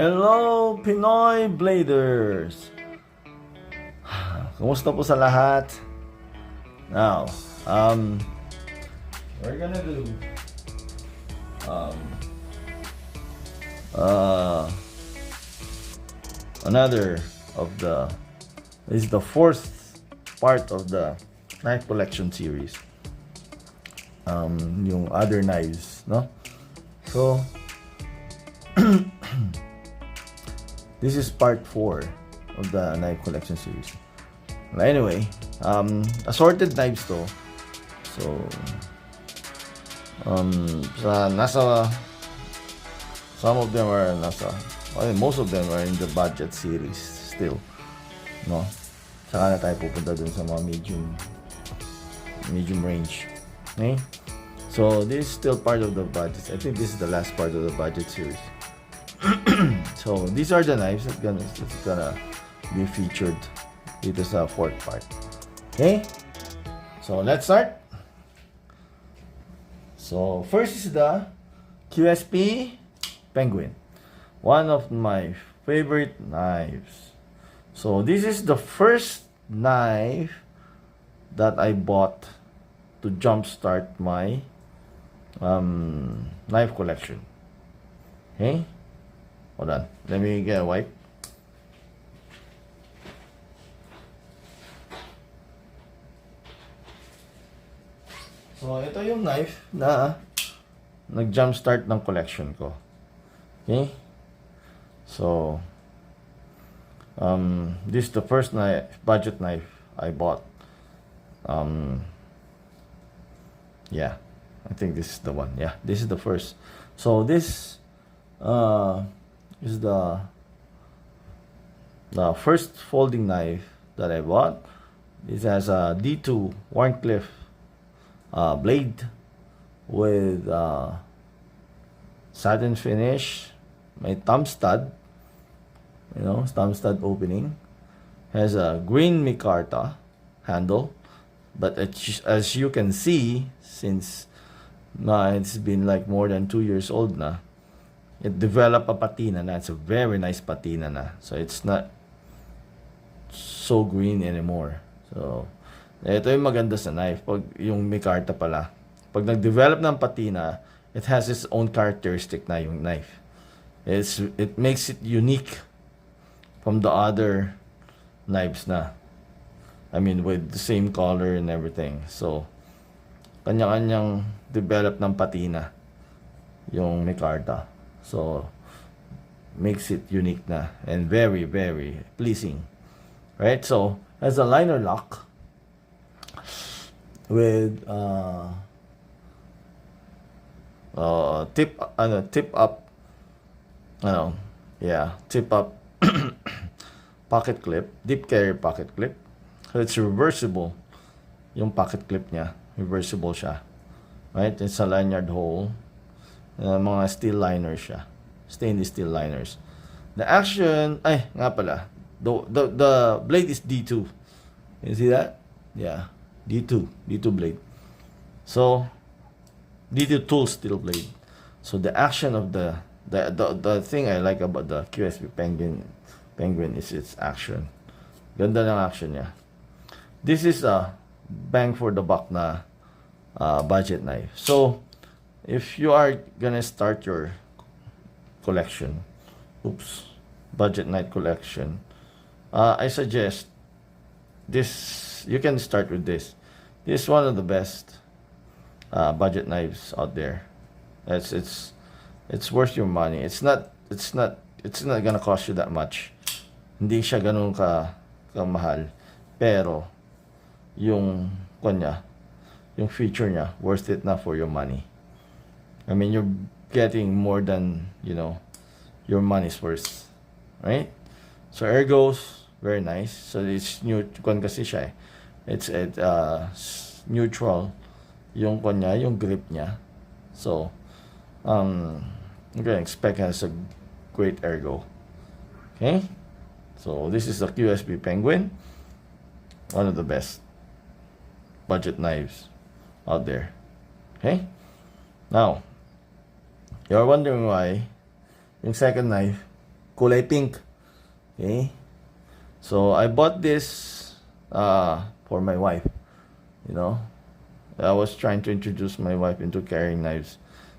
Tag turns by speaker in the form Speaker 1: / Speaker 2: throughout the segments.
Speaker 1: Hello, Pinoy Bladers! Kumusta po sa lahat? Now, we're gonna do another of the, this is the fourth part of the knife collection series. Yung other knives, no? So, this is part 4 of the knife collection series. Well, anyway, assorted knives to. So, some of them are most of them are in the budget series still. No? Saka na tayo pupunta dun sa mga medium range. Okay? So, this is still part of the budget. I think this is the last part of the budget series. So these are the knives that's gonna be featured dito sa fourth part. Okay, so let's start. So first is the QSP Penguin, one of my favorite knives. So this is the first knife that I bought to jumpstart my knife collection. Okay, hold on, let me get a wipe. So, ito yung knife na nag-jumpstart ng collection ko. Okay? So, this is the first knife, budget knife I bought. Yeah, I think this is the one. Yeah, this is the first. So, this is the first folding knife that I bought. This has a D2 Warncliffe blade with satin finish, may thumb stud, thumb stud opening, has a green micarta handle, but as you can see, since it's been like more than 2 years old na, it developed a patina na. It's a very nice patina na, so it's not so green anymore. So ito yung maganda sa knife, pag yung micarta pala, pag nag-develop ng patina, it has its own characteristic na yung knife. It makes it unique from the other knives na, I mean, with the same color and everything. So kanya-kanyang develop ng patina yung micarta, so makes it unique na and very, very pleasing, right? So has a liner lock with tip up pocket clip, deep carry pocket clip. So it's reversible, yung pocket clip niya, reversible siya, right? It's a lanyard hole, mga steel liners siya, stainless steel liners. The action, nga pala, the blade is D2. You see that? Yeah, D2 blade. So D2 tool steel blade. So the action of the thing I like about the QSP Penguin is its action. Ganda ng action niya. This is a bang for the buck na budget knife. So if you are gonna start your collection, budget knife collection, I suggest this. You can start with this. This is one of the best budget knives out there. It's worth your money. It's not gonna cost you that much. Hindi siya ganun kamahal. Pero yung feature niya, worth it na for your money. I mean, you're getting more than your money's worth, right? So ergos, very nice. So it's kasi siya eh. It's neutral yung yung grip niya. So you can expect it has a great ergo. Okay, so this is the QSP Penguin, one of the best budget knives out there. Okay, now you're wondering why yung second knife kulay pink. Okay? So, I bought this for my wife. You know? I was trying to introduce my wife into carrying knives.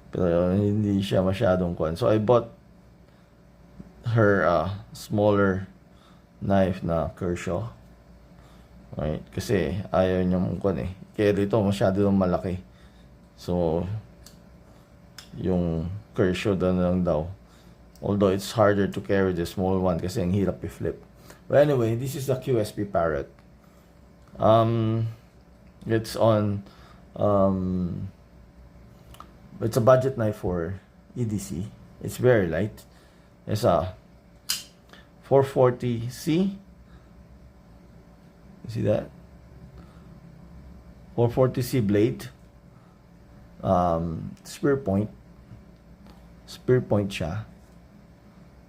Speaker 1: Pero hindi siya masyadong kwan. So, I bought her smaller knife na Kershaw. Right? Kasi ayaw niya mong kwan eh. Kaya dito masyado malaki. So, yung Kershaw doon lang daw. Although it's harder to carry the small one kasi ang hirap i-flip. But anyway, this is the QSP Parrot. It's on it's a budget knife for EDC. It's very light. It's a 440C. You see that? 440C blade. Spear point siya.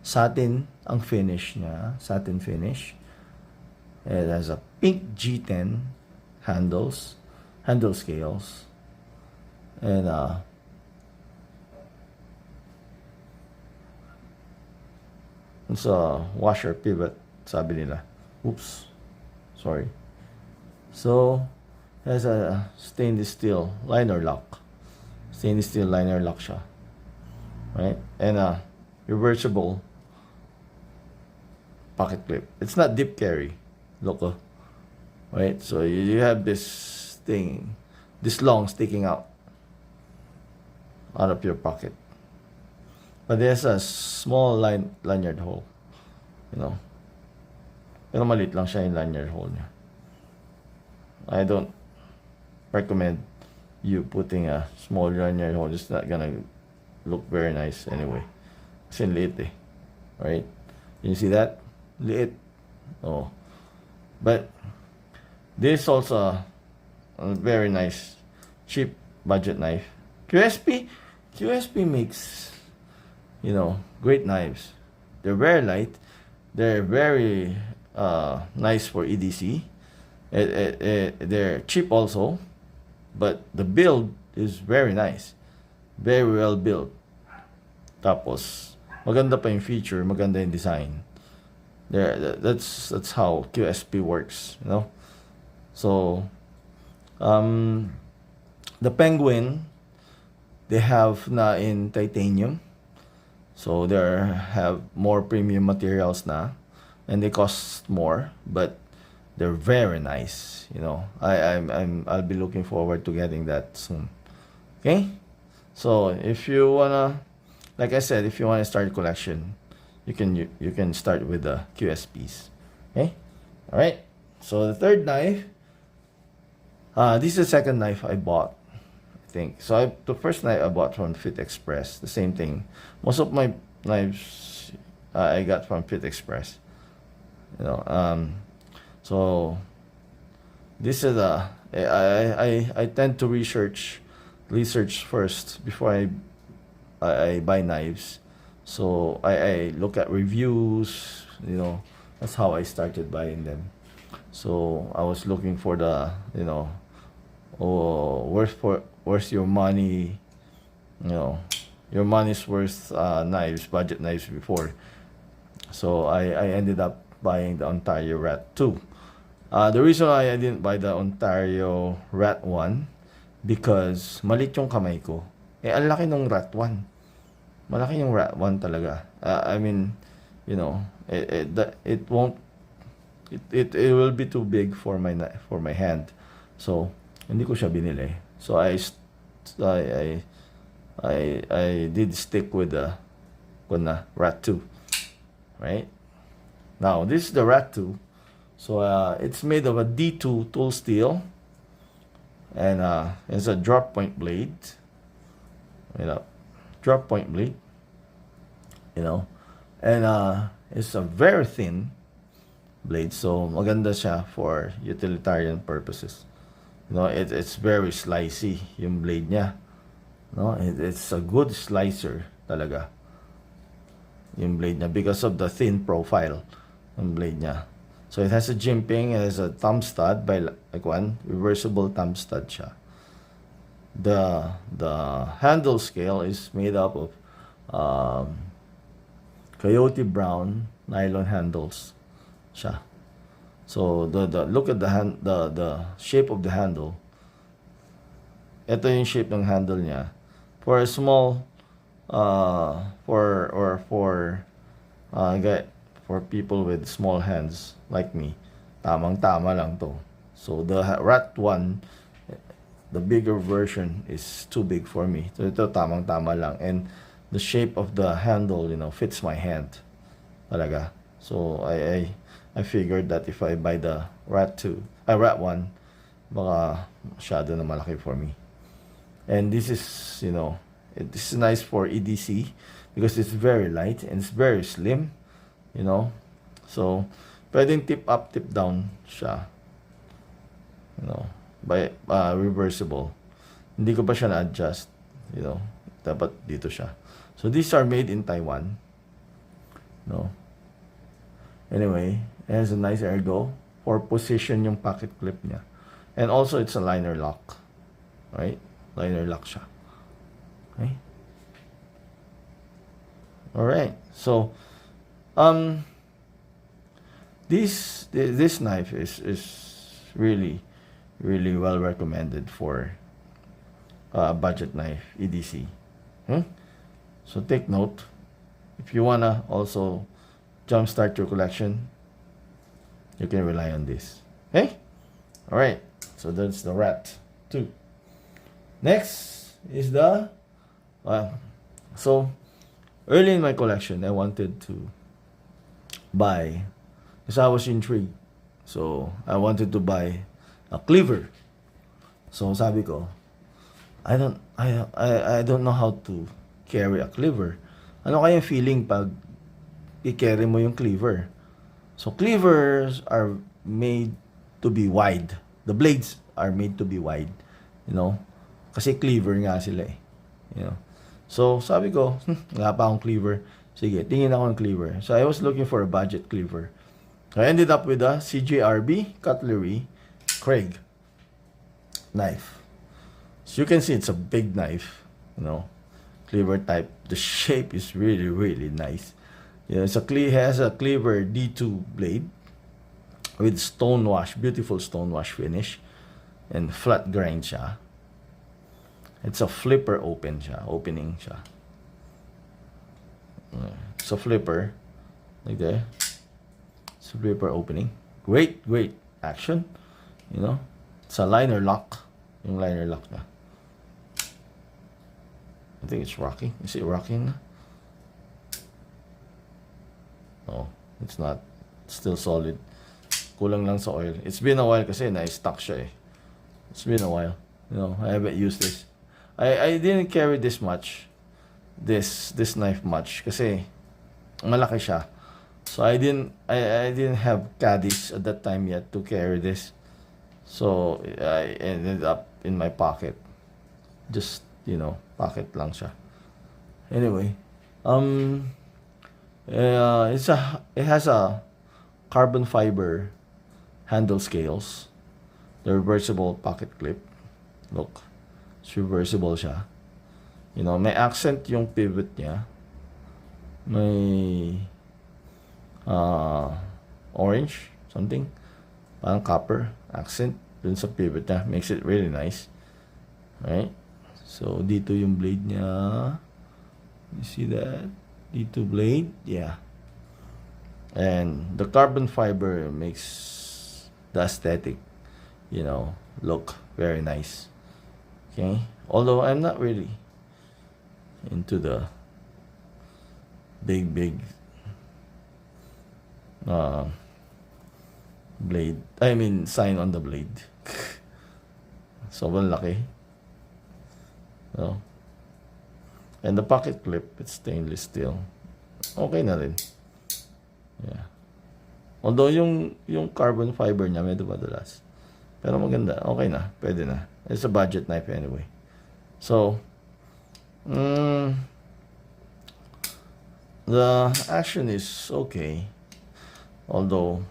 Speaker 1: Satin ang finish niya. Satin finish. It has a pink G10 handle scales. And it's a washer pivot, sabi nila. Oops. Sorry. So, it has a stainless steel liner lock. Stainless steel liner lock siya. Right? And a reversible pocket clip. It's not deep carry. Look, right? So you have this thing, this long sticking out of your pocket. But there's a small lanyard hole, you know. Pero maliit lang siya yung lanyard hole niya. I don't recommend you putting a small lanyard hole. It's not gonna look very nice anyway. Kasi liit eh. Right? You see that? Liit. Oh. But this also a very nice, cheap budget knife. QSP makes, you know, great knives. They're very light. They're very nice for EDC. They're cheap also, but the build is very nice. Very well built. Tapos, maganda pa yung feature, maganda yung design. That's how QSP works, you know. So, the Penguin, they have na in titanium. So they have more premium materials na, and they cost more, but they're very nice, you know. I'll be looking forward to getting that soon. Okay? So if you wanna, like I said, if you wanna start a collection, you can start with the QSPs. Okay? All right. So the third knife, this is the second knife I bought, I think. So the first knife I bought from Fit Express, the same thing. Most of my knives I got from Fit Express. You know, so this is I tend to research first before I buy knives. So I look at reviews, you know. That's how I started buying them. So I was looking for the, you know, worth your money, you know, your money's worth knives, budget knives before. So I ended up buying the Ontario Rat 2. The reason why I didn't buy the Ontario Rat 1, because malit yung kamay ko. Ang laki ng Rat 1. Malaki yung Rat 1 talaga. I mean, you know, it won't, it will be too big for my hand. So hindi ko siya binili. So I did stick with the Rat 2. Right? Now, this is the Rat 2. So it's made of a D2 tool steel, and it's a drop point blade. You know, drop point blade. You know, and it's a very thin blade, so maganda siya for utilitarian purposes. You know, it's very slicey yung blade niya. No, it's a good slicer talaga. Yung blade niya because of the thin profile ng blade niya. So it has a jimping, it has a thumb stud by like one reversible thumb stud siya. The handle scale is made up of coyote brown nylon handles siya. So the look at the shape of the handle. Ito yung shape ng handle niya. For a small for people with small hands like me, tamang-tama lang to. So the RAT1, the bigger version, is too big for me. So ito tamang-tama lang, and the shape of the handle, you know, fits my hand talaga. So I figured that if I buy the RAT1, baka masyado na malaki for me. And this is, you know, this is nice for EDC because it's very light and it's very slim, you know. So pwedeng tip up, tip down siya, you know, by reversible. Hindi ko pa siya na-adjust, you know, dapat dito siya. So these are made in Taiwan, no. Anyway, it has a nice ergo for position yung pocket clip niya, and also it's a liner lock, right? Liner lock siya. Okay. All right. So this knife is really well recommended for budget knife EDC. So take note, if you wanna also jumpstart your collection, you can rely on this. Okay. All right. So that's the RAT2. Next is the so early in my collection I wanted to buy, because I was intrigued, so I wanted to buy a cleaver. So sabi ko, I don't know how to carry a cleaver. Ano kaya yung feeling pag i-carry mo yung cleaver? So cleavers are made to be wide. The blades are made to be wide, you know. Kasi cleaver nga sila eh. You know? So, sabi ko, wala pa akong cleaver. Sige, tingin ako ng cleaver. So, I was looking for a budget cleaver. I ended up with a CJRB Cutlery Craig knife. So, you can see it's a big knife. You know, cleaver type. The shape is really nice. You know, it has a cleaver D2 blade with stonewash, beautiful stonewash finish, and flat grind siya. It's a flipper opening siya. It's a flipper, like that. It's a flipper opening. Great action. You know, it's a liner lock. Yung liner lock na. I think it's rocking. Is it rocking na? No, it's not. It's still solid. Kulang lang sa oil. It's been a while kasi na-stuck siya eh. It's been a while. You know, I haven't used this. I didn't carry this knife much kasi malaki siya. So I didn't have caddies at that time yet to carry this. So I ended up in my pocket. Just, you know, pocket lang siya. Anyway, it has a carbon fiber handle scales, the reversible pocket clip. Look. It's reversible siya. You know, may accent yung pivot niya. May orange, something. Parang copper accent dun sa pivot niya. Makes it really nice. Right? So, dito yung blade niya. You see that? Dito blade. Yeah. And the carbon fiber makes the aesthetic, you know, look very nice. Okay, although I'm not really into the big blade. I mean, sign on the blade. Sobrang laki. No? And the pocket clip, it's stainless steel. Okay na rin. Yeah. Although yung carbon fiber niya medyo madulas. Pero maganda. Okay na. Pwede na. It's a budget knife anyway. So, the action is okay. Although,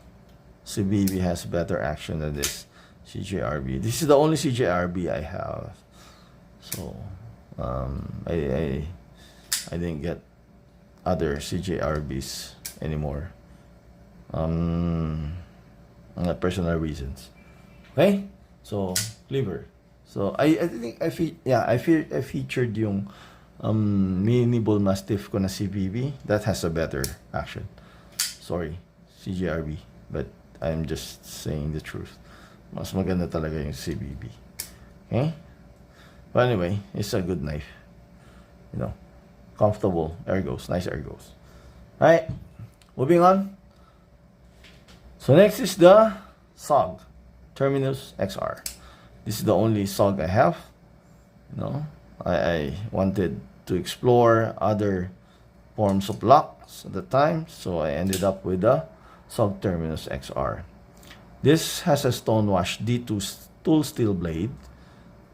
Speaker 1: CBB has better action than this CJRB. This is the only CJRB I have. So, I didn't get other CJRBs anymore. Personal reasons. Okay? So, liver. So, I think I featured yung mini bull mastiff ko na CVV that has a better action. Sorry, CJRB, but I'm just saying the truth. Mas maganda talaga yung CVV. Okay? But anyway, it's a good knife. You know, comfortable ergos, nice ergos. Alright, moving on. So next is the SOG Terminus XR. This is the only SOG I have. You know, I wanted to explore other forms of locks at the time, so I ended up with the SOG Terminus XR. This has a stonewash D2 tool steel blade,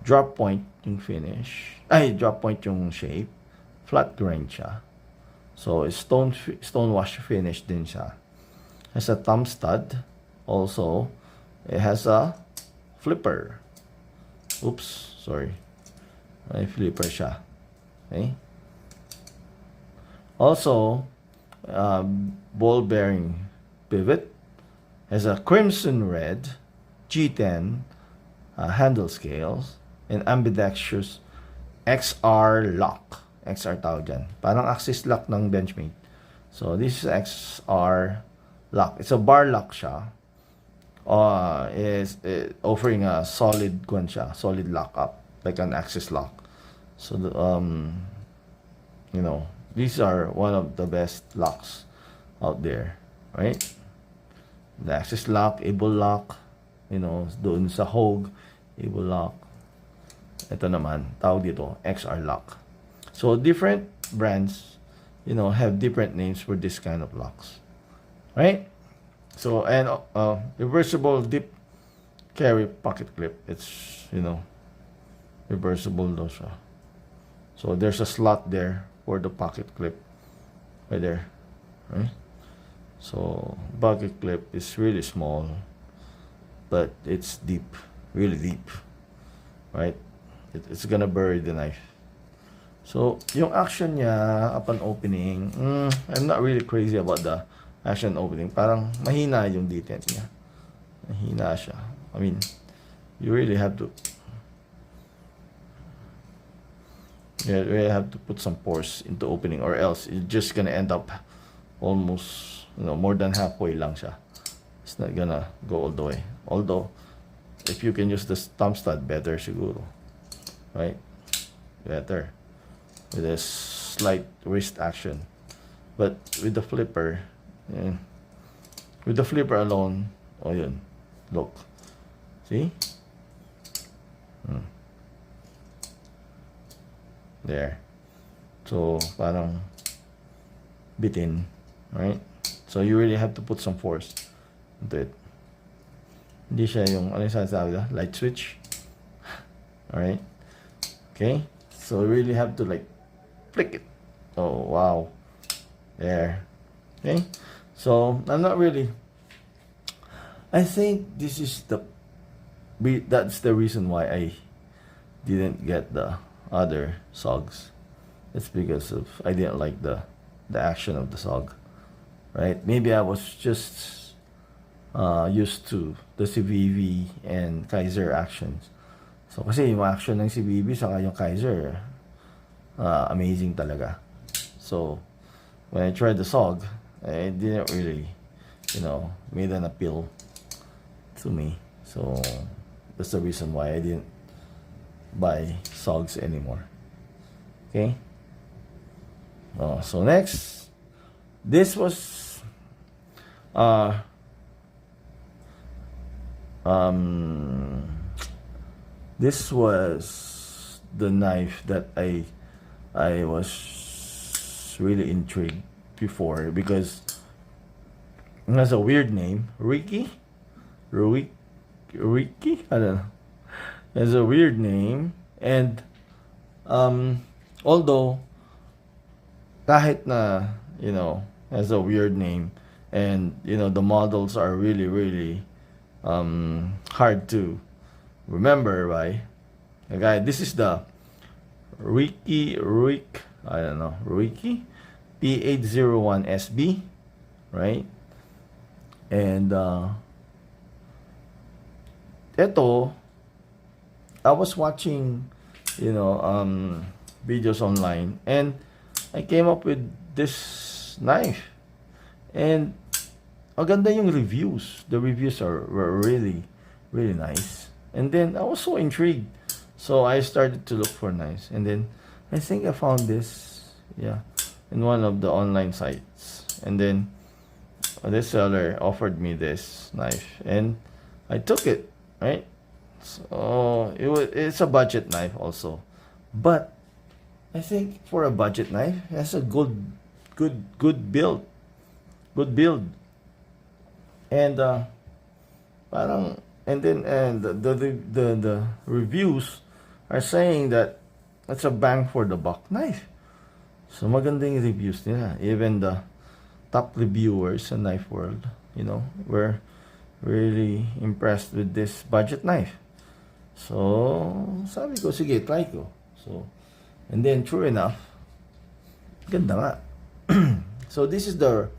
Speaker 1: drop point yung finish, drop point yung shape, flat grind siya. So it's stonewash finish din siya. Has a thumb stud. Also, it has a flipper. Oops, sorry. May flipper siya. Okay. Also, ball bearing pivot. Has a crimson red G10 handle scales and ambidextrous XR lock. XR tawag dyan. Parang axis lock ng Benchmade. So this is XR lock. It's a bar lock siya. Is offering a solid solid lockup, like an axis lock. So the, you know, these are one of the best locks out there, right? The axis lock, able lock, you know, doon sa Hogue, able lock. Ito naman, tawag dito, XR lock. So different brands, you know, have different names for this kind of locks, right? So, and reversible deep carry pocket clip. It's, you know, reversible daw siya. So there's a slot there for the pocket clip, right there, right? So pocket clip is really small, but it's deep, really deep, right? It's gonna bury the knife. So yung action niya upon opening, I'm not really crazy about the action opening. Parang mahina yung detent niya. Mahina siya. I mean, you really have to put some force into opening, or else you're just gonna end up almost, you know, more than halfway lang siya. It's not gonna go all the way. Although, if you can use the thumb stud, better siguro. Right? Better. With a slight wrist action. But with the flipper, with the flipper alone, oh yun, look, see, there, so parang bitin, right? So you really have to put some force into it. Hindi siya yung, ano yung sasabi ka? Light switch. Alright, okay, so you really have to like flick it. Oh wow, there. Okay, so I'm not really, I think this is that's the reason why I didn't get the other SOGs. It's because of I didn't like the action of the SOG, right? Maybe I was just used to the CVV and Kaiser actions. So kasi yung action ng CVV saka yung Kaiser, amazing talaga. So when I tried the SOG, I didn't really, you know, made an appeal to me. So that's the reason why I didn't buy SOGs anymore. Okay. So next, this was this was the knife that I was really intrigued before, because it has a weird name, Ruike, I don't know. It has a weird name, and although kahit na, you know, has a weird name, and you know the models are really hard to remember, right? Okay, this is the Ruike, I don't know, Ruike P801SB, right? And ito, I was watching, videos online, and I came up with this knife. And maganda yung reviews. The reviews were really, really nice. And then I was so intrigued. So I started to look for knives. And then I think I found this, in one of the online sites. And then this seller offered me this knife, and I took it, right? So it's a budget knife also. But I think for a budget knife, it has a good build. Good build. And the reviews are saying that it's a bang for the buck knife. So magandang reviews nila. Even the top reviewers in knife world, were really impressed with this budget knife. So sabi ko, sige, try ko. So, and then true enough, ganda nga. So this is the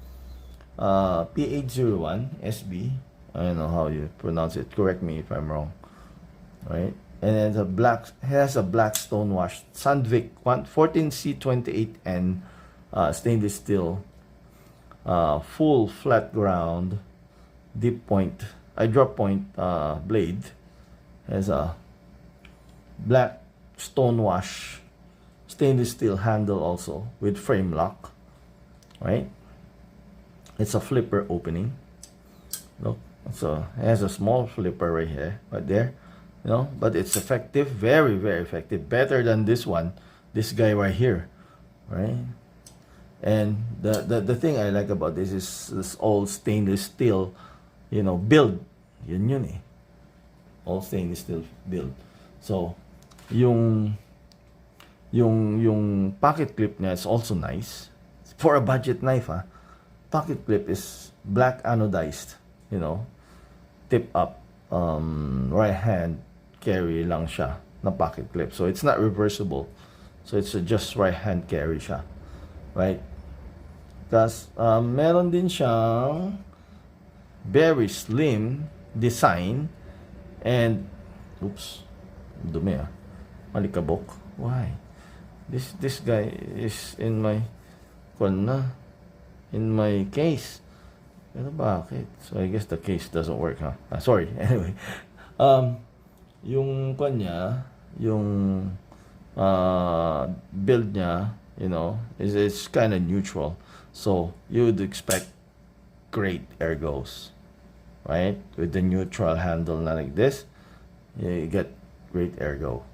Speaker 1: P801 SB. I don't know how you pronounce it. Correct me if I'm wrong. Right? And then it has a black stone wash Sandvik 14C28N stainless steel, full flat ground, drop point blade. Has a black stone wash stainless steel handle also with frame lock. Right? It's a flipper opening. Look, so it has a small flipper right here, right there. But it's effective, very, very effective. Better than this one, this guy right here, right? And the thing I like about this is this all stainless steel, build. Yun eh. All stainless steel build. So, yung pocket clip niya is also nice. For a budget knife, pocket clip is black anodized, tip up, right hand carry lang siya na pocket clip. So it's not reversible. So it's just right hand carry siya. Right? Tapos meron din siyang very slim design and dumi malikabok. Why? This guy is in my case. Pero bakit? So I guess the case doesn't work, sorry. Anyway, yung kanya, yung build niya, it's kind of neutral. So you would expect great ergos, right? With the neutral handle na like this, you get great ergo,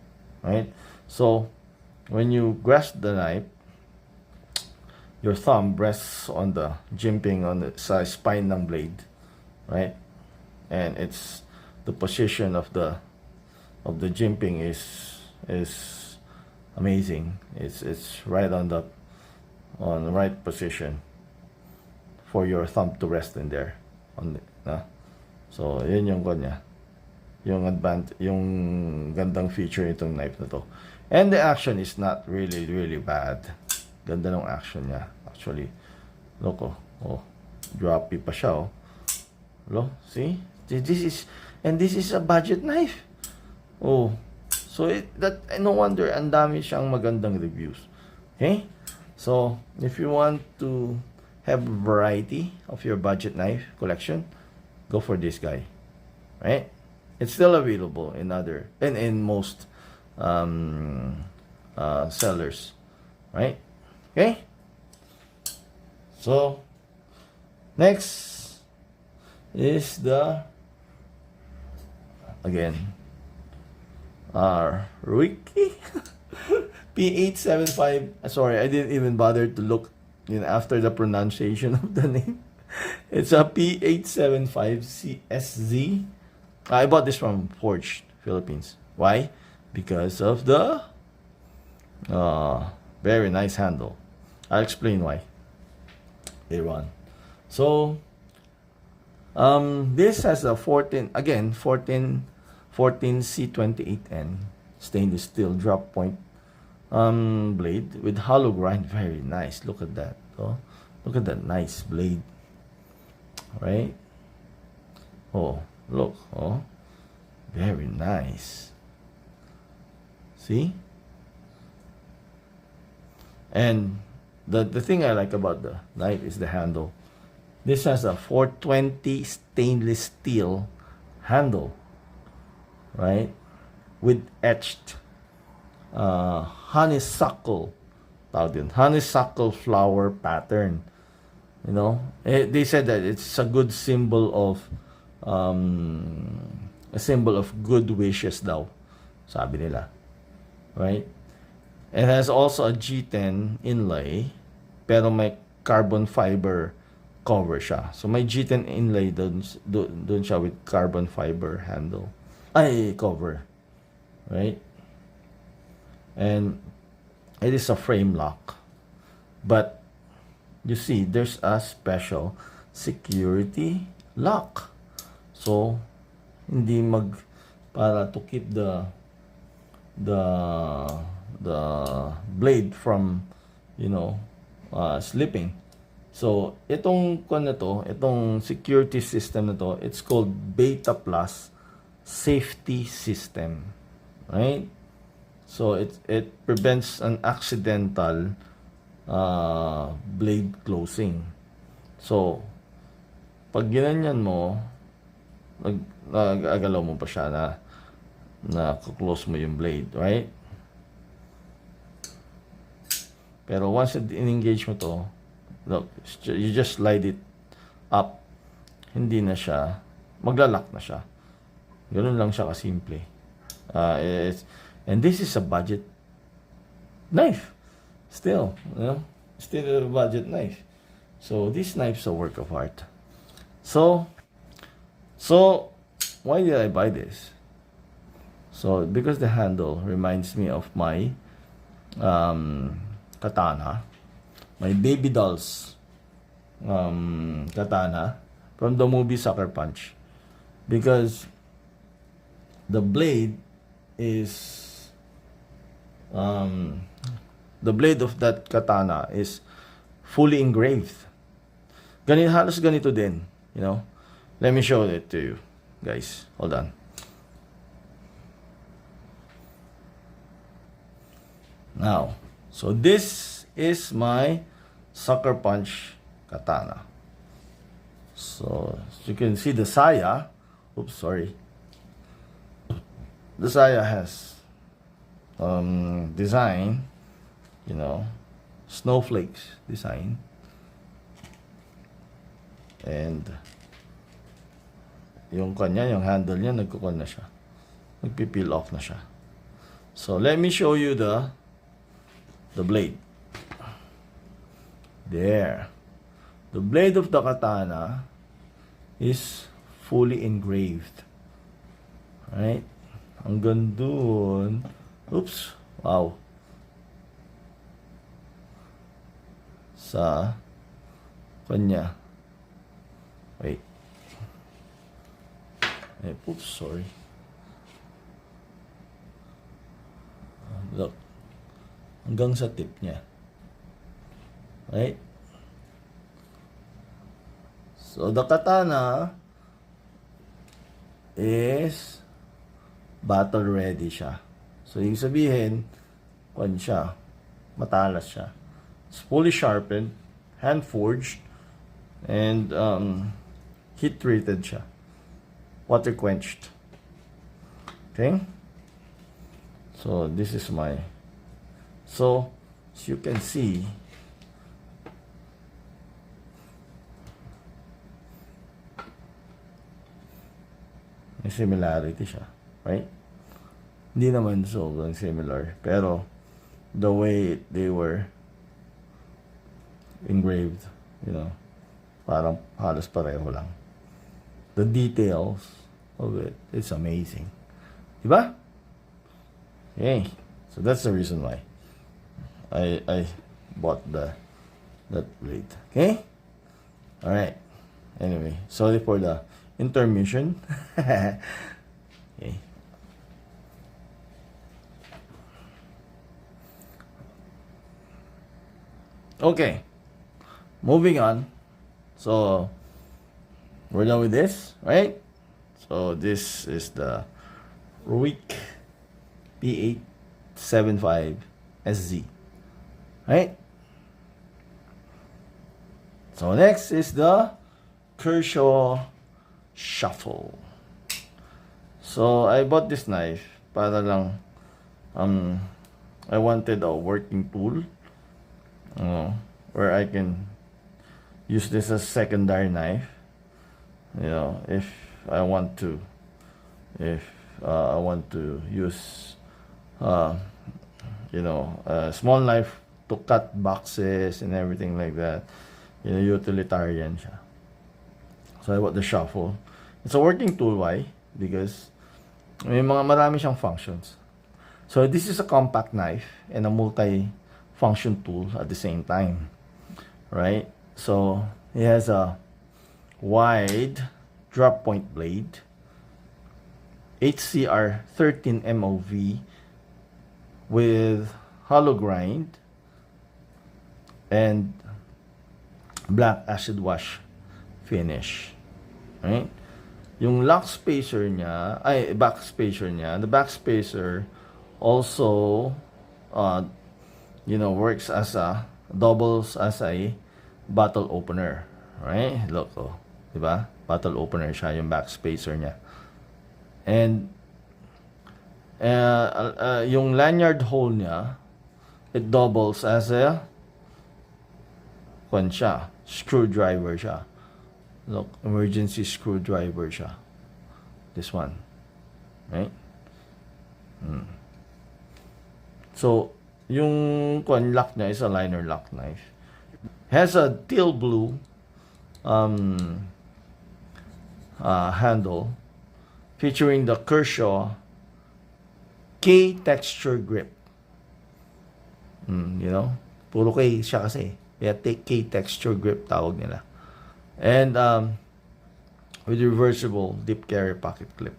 Speaker 1: right? So when you grasp the knife, your thumb rests on the jimping on the spine ng blade, right? And it's the position of the jimping is amazing. It's right on the right position for your thumb to rest in there. So yun yung kanya, yung gandang feature nitong knife na to. And the action is not really bad. Ganda ng action niya, actually. Look, droppy pa siya, Look, see? This is a budget knife. So no wonder ang dami siyang magandang reviews. Okay? So, if you want to have a variety of your budget knife collection, go for this guy. Right? It's still available in most sellers. Right? Okay? So, next is Ruike P875. Sorry, I didn't even bother to look after the pronunciation of the name. It's a P875CSZ. I bought this from Forge, Philippines. Why? Because of the very nice handle. I'll explain why later on. So this has a 14C28N stainless steel drop point blade with hollow grind. Very nice. Look at that. Oh, look at that nice blade. Right? Oh, look. Oh, very nice. See? And the thing I like about the Lite is the handle. This has a 420 stainless steel handle, right? With etched honeysuckle flower pattern. You know, they said that it's a good symbol of good wishes daw, sabi nila, right? It has also a G10 inlay, pero may carbon fiber cover siya. So may G10 inlay dun siya with carbon fiber handle. Cover. Right? And it is a frame lock. But you see, there's a special security lock. So hindi para to keep the blade from, you know, slipping. So itong security system na to, it's called Beta Plus safety system, right? So it prevents an accidental blade closing. So pag ginanyan mo, nag-agalaw mo pa siya na close mo yung blade, right? Pero once in-engage mo to, look, you just slide it up, hindi na siya, maglalak na siya. Ganun lang siya kasimple. And this is a budget knife. Still, you know, still a budget knife. So this knife's a work of art. So why did I buy this? So because the handle reminds me of my katana, my baby doll's katana from the movie Sucker Punch, because the blade is the blade of that katana is fully engraved. Halos ganito din, you know. Let me show it to you guys. Hold on. Now, so this is my Sucker Punch katana. So as you can see, the saya, oops, sorry. The saya has design, you know, snowflakes design, and yung handle niya, nagkukon na siya, nagpipeel off na siya. So let me show you the blade. There, the blade of the katana is fully engraved, right? Hanggang dun. Oops. Wow. Sa kanya. Wait. Oops, sorry. Look. Hanggang sa tip niya. Right? So the katana is battle ready siya. So yung sabihin, matalas siya. It's fully sharpened, hand forged, and heat treated siya. Water quenched. Okay? So this is my, so as you can see, may similarity siya, right? Hindi naman sobrang similar, pero the way they were engraved, you know, parang halos pareho lang. The details of it, it's amazing. Diba? Okay, so that's the reason why I bought that blade. Okay? Alright. Anyway, sorry for the intermission. Okay. Okay, moving on. So we're done with this, right? So this is the Ruike P875SZ, right? So next is the Kershaw Shuffle. So I bought this knife para lang I wanted a working tool where I can use this as secondary knife. You know, if I want to use you know, a small knife to cut boxes and everything like that. You know, utilitarian siya. So I bought the Shuffle. It's a working tool. Why? Because marami siyang functions. So this is a compact knife and a multi-function tool at the same time, right? So it has a wide drop point blade, HCR 13 MOV with hollow grind and black acid wash finish, right? Yung lock spacer niya, back spacer niya, the back spacer also you know, works as doubles as a bottle opener, right? Look, oh, diba? Bottle opener siya yung back spacer niya. And yung lanyard hole niya, it doubles as a screwdriver siya. Look, emergency screwdriver siya. This one, right? So yung lock niya is a liner lock knife. Has a teal blue handle featuring the Kershaw K texture grip. You know, puro K siya kasi. Kaya K texture grip tawag nila. And with reversible deep carry pocket clip.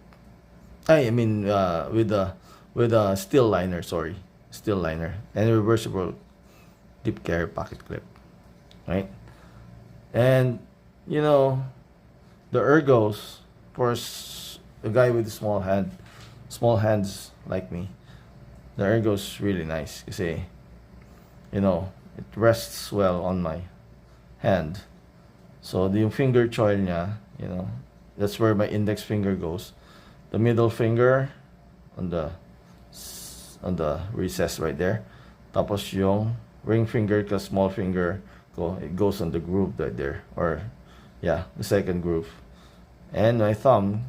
Speaker 1: With a steel liner, steel liner and reversible deep carry pocket clip, right? And you know, the ergos for a guy with small hands like me, the ergos really nice kasi, you know, it rests well on my hand. So yung finger choil niya, you know, that's where my index finger goes. The middle finger on the recess right there. Tapos yung ring finger, ka small finger it goes on the groove right there, or yeah, the second groove. And my thumb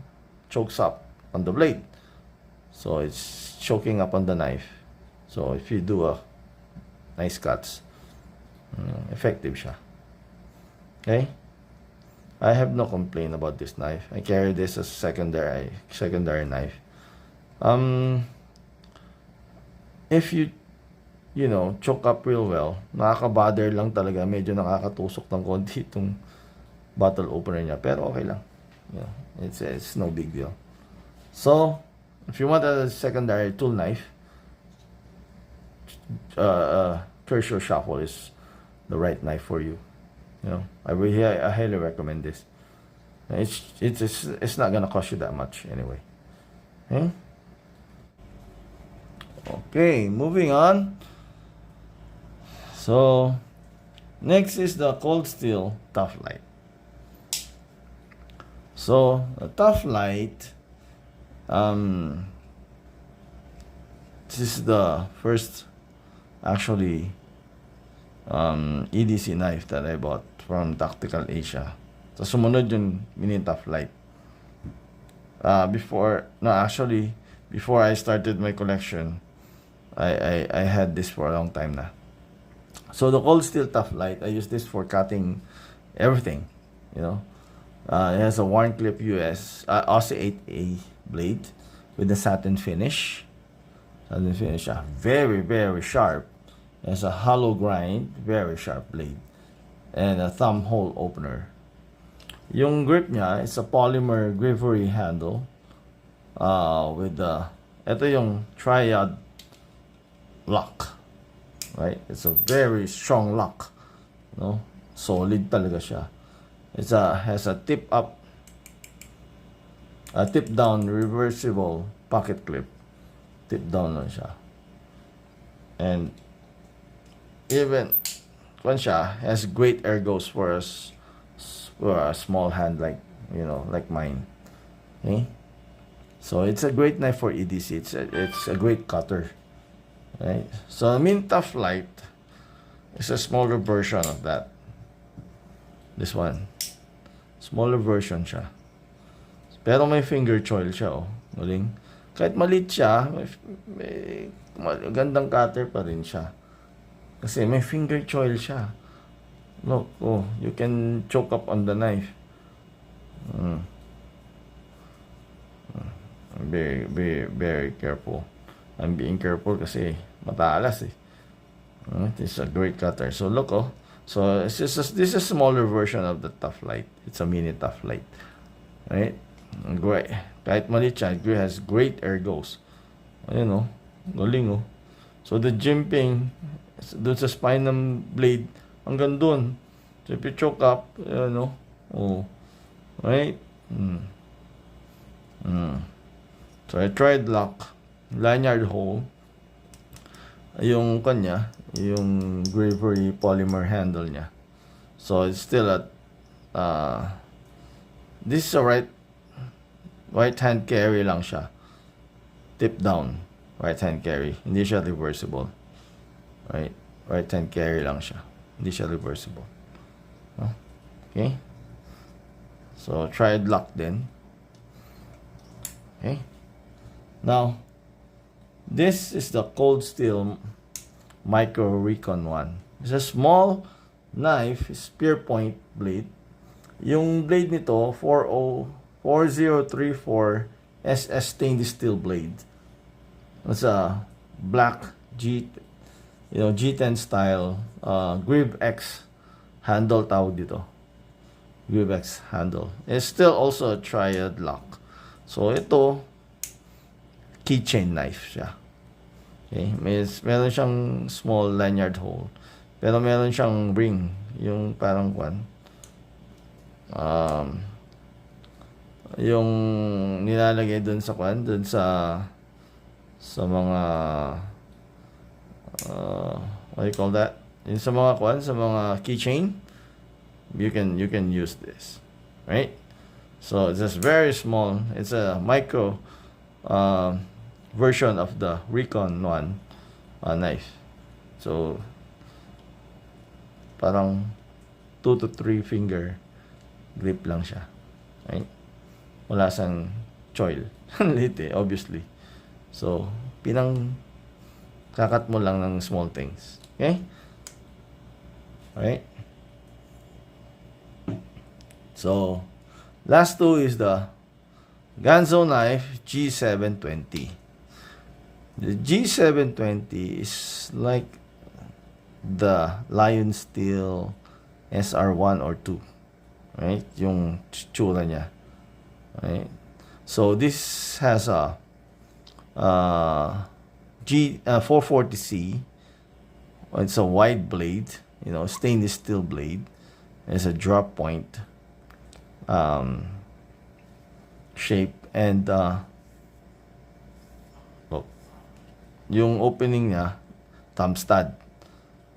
Speaker 1: chokes up on the blade, so it's choking up on the knife. So if you do a nice cuts, effective siya. Okay, I have no complaint about this knife. I carry this as secondary knife. If you know, choke up real well, nakaka-bother lang talaga, medyo nakakatusok ng konti itong bottle opener niya, pero okay lang. You know, it's no big deal. So if you want a secondary tool knife, Kershaw Shuffle is the right knife for you. You know, I highly recommend this. It's not gonna cost you that much anyway. Okay? Okay, moving on. So next is the cold steel Tuff Lite. So the Tuff Lite, this is the first actually EDC knife that I bought from Tactical Asia. So sumunod yung mini Tuff Lite. Before I started my collection, I had this for a long time na. So the cold steel Tuff Lite, I use this for cutting everything, you know. It has a worn clip Aussie 8A blade with a satin finish. Very, very sharp. It has a hollow grind, very sharp blade, and a thumb hole opener. Yung grip niya is a polymer grivery handle with ito yung triad lock, right? It's a very strong lock no? Solid talaga siya. Has a tip up, a tip down reversible pocket clip. Tip down lang siya. And even kung siya has great ergos for a small hand like, you know, like mine. Okay? So it's a great knife for EDC. It's a great cutter. Right? So I mean, Tuff Lite is a smaller version of that. This one. Smaller version siya. Pero may finger choil siya, oh. Galing. Kahit maliit siya, may gandang cutter pa rin siya. Kasi may finger choil siya. Look, oh, you can choke up on the knife. Very careful. I'm being careful kasi matalas eh. It's a great cutter. So look, oh. So this is a smaller version of the Tuff Lite. It's a mini Tuff Lite. Right? Great. Kahit maliit siya, it has great ergos. Ayun, oh. Galing, oh. So the jimping doon sa spine ng blade hanggang doon. So if you choke up, you know, oh. Right? So I tried lock, lanyard hole, yung kanya, yung gravery polymer handle niya. So it's still at this is a right hand carry lang siya. Tip down, right hand carry. Hindi siya reversible. Right hand carry lang siya. Hindi siya reversible. Okay? So tried lock din. Okay? Now, this is the Cold Steel Micro Recon one. It's a small knife, spear point blade. Yung blade nito, 4034 SS stainless steel blade. It's a black G10 style Grip X handle tawag dito. Grip X handle. It's still also a triad lock. So ito, keychain knife siya. Okay, meron siyang small lanyard hole. Pero meron siyang ring, yung parang yung nilalagay dun sa dun sa mga what do you call that? Yung sa mga sa mga keychain, you can use this, right? So it's just very small. It's a micro version of the Recon one knife. So parang 2 to 3 finger grip lang siya, right? Wala sang choil. Lite, obviously. So kakat mo lang ng small things. Okay? Right? So last two is the Ganzo knife G720. The G720 is like the Lion Steel SR1 or 2. Right? Yung tsura niya. Right? So this has a 440C. It's a wide blade, you know, stainless steel blade. It's a drop point shape, and look, yung opening niya thumb stud.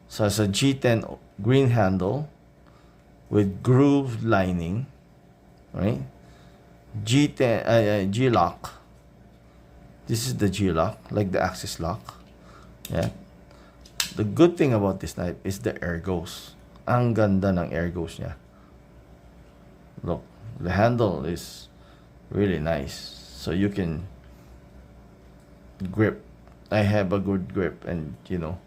Speaker 1: So it's a G10 green handle with groove lining, right? G10 G-lock. This is the G-lock, like the axis lock. Yeah. The good thing about this knife is the ergos. Ang ganda ng ergos niya. Look, the handle is really nice. So you can grip. I have a good grip, and you know,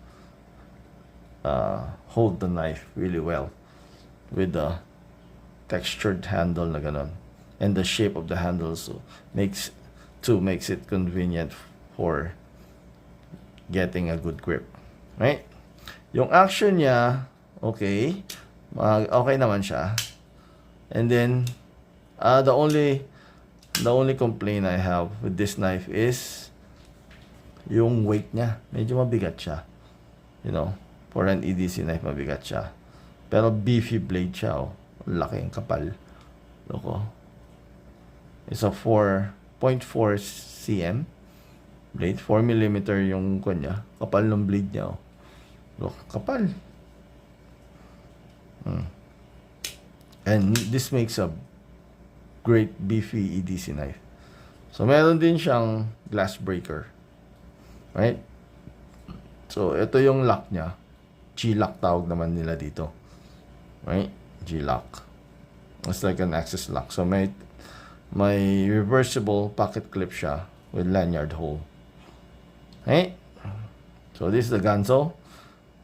Speaker 1: hold the knife really well with the textured handle na ganon. And the shape of the handle so makes it convenient for getting a good grip, right? Yung action niya, okay naman siya. And then the only complaint I have with this knife is yung weight niya. Medyo mabigat siya, you know, for an EDC knife mabigat siya. Pero beefy blade siya, oh. Laki ang kapal. Look, oh. It's a 4.4 cm blade. 4mm yung kanya. Kapal ng blade niya, oh. Look, kapal. And this makes a great beefy EDC knife. So, meron din siyang glass breaker. Right? So, ito yung lock niya. G-lock tawag naman nila dito. Right? G-lock. It's like an access lock. So, may reversible pocket clip siya with lanyard hole. Right? So, this is the Ganzo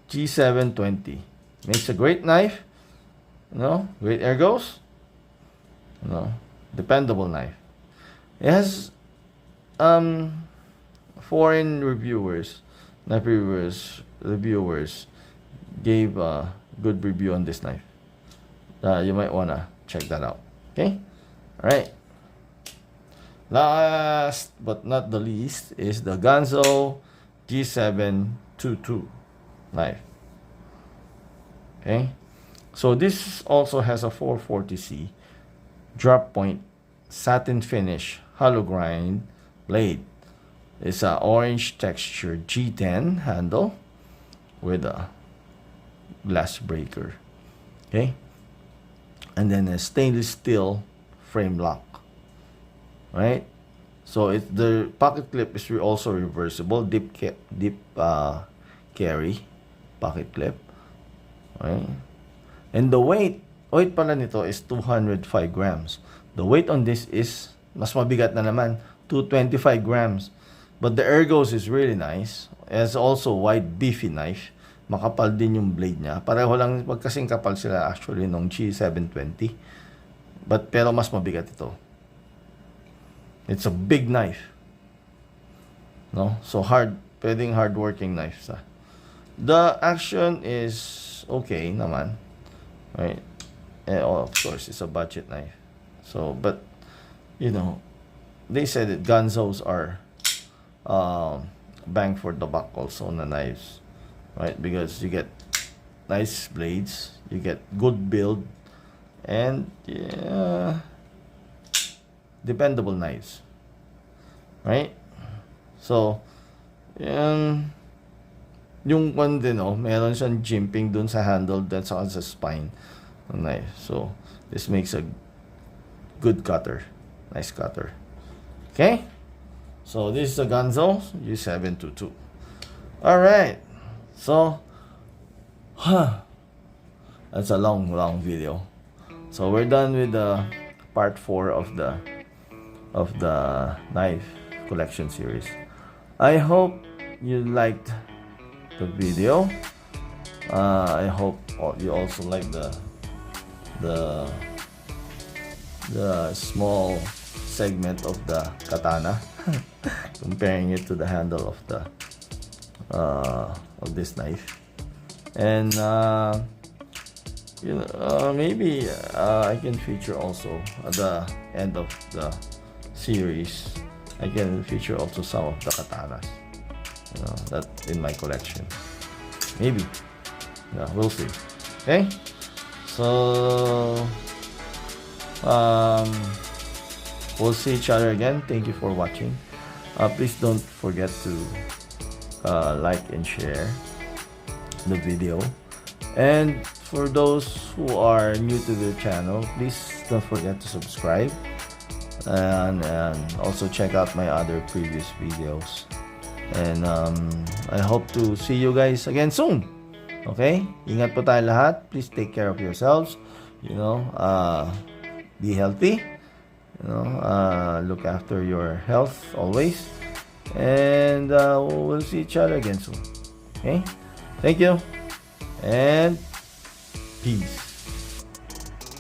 Speaker 1: G720. Makes a great knife. You know, great ergos. You know, dependable knife. It has foreign reviewers gave a good review on this knife. You might wanna check that out. Okay, all right. Last but not the least is the Ganzo G722 knife. Okay, so this also has a 440C drop point satin finish hollow grind blade. It's a orange texture G10 handle with a glass breaker. Okay, and then a stainless steel frame lock. Right, so the pocket clip is also reversible, deep carry pocket clip. Right, and the weight pala nito is 205 grams. The weight on this is mas mabigat na naman, 225 grams. But the ergos is really nice. It has also wide beefy knife. Makapal din yung blade niya. Pareho lang, magkasing kapal sila actually nung G720. Pero mas mabigat ito. It's a big knife. No? So pwedeng hard-working knife sa. The action is okay naman. Right? And of course, it's a budget knife. So, but, you know, they said that Ganzos are bang for the buck also on the knives. Right? Because you get nice blades, you get good build, and dependable knives. Right? So, yung one din, meron siyang jimping dun sa handle dun sa spine ng knife. So, this makes a good cutter. Nice cutter. Okay? So, this is the Ganzo G722. Alright. So, that's a long video. So, we're done with the part 4 of the knife collection series. I hope you liked the video. I hope you also like the small segment of the katana, comparing it to the handle of this knife. And maybe I can feature also at the end of the series. I can feature also some of the katanas, that in my collection. Maybe. Yeah, we'll see. Okay. So we'll see each other again. Thank you for watching. Please don't forget to like and share the video. And for those who are new to the channel, please don't forget to subscribe. And also check out my other previous videos. And I hope to see you guys again soon. Okay? Ingat po tayo lahat. Please take care of yourselves. Be healthy. Look after your health always. And we'll see each other again soon. Okay? Thank you. And peace.